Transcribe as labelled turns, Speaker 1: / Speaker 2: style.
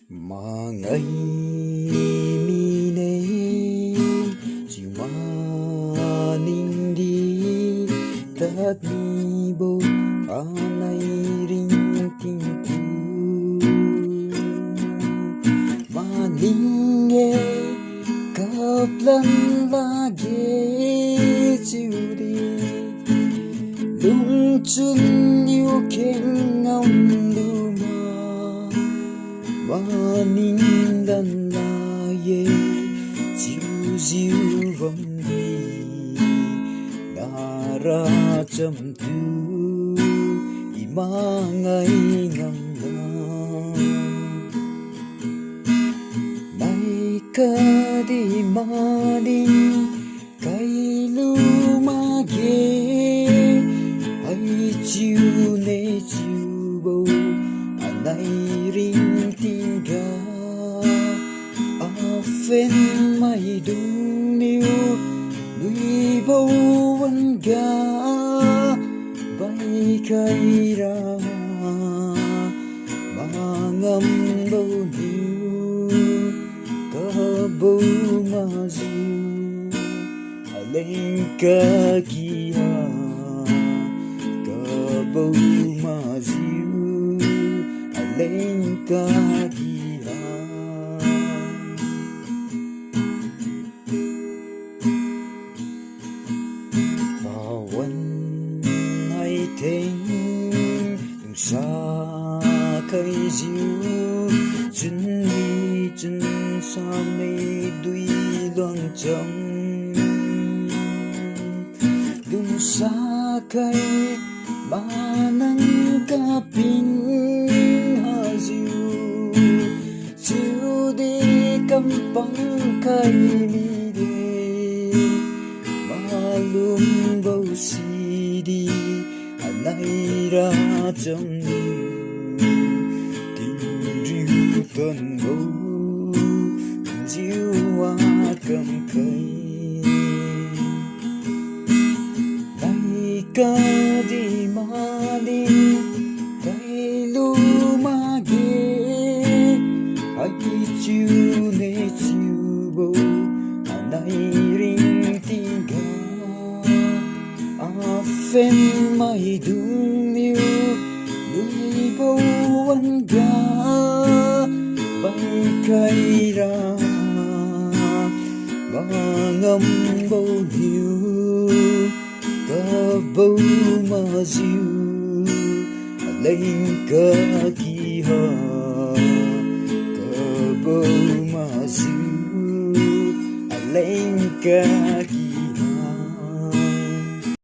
Speaker 1: mà ngày mi nê chiều mà ninh đi tát mi bô anay ring ting tu mà ninh nghe cặp lần lagi chiều đi lung chun yêu keng ngông lu mà ninh lần là ye chiu diu vong đi đã ra chăm tu i ma ngày ngầm mai ca đi ma đi cây lu ma ghê hay chiu nê chiu bầu này ring tin ga a phen mai dung niu nui bầu văn ga bay cây ra mà ngâm bầu niu cả bầu mà diu lên cả kia cả bầu mà diu lên cả kia vào quanh hay thênh đừng xa cây diu chân mi chân xa mê đuôi loan trong đừng xa cây ba nắng ca pin chiu đi cầm băng cây mi đi mà luôn bầu xì đi này ra trong tình riu tuần bầu diu hoa cầm cây này ca đi mà đi cây lu ma ghê ai chiu nê chiu bầu này ring tin ga a phen mai dung niu nui bầu văn ga bay cây ra mà ngâm bầu niu cả bầu mà diu lên cả kia bầu mà diu lên cả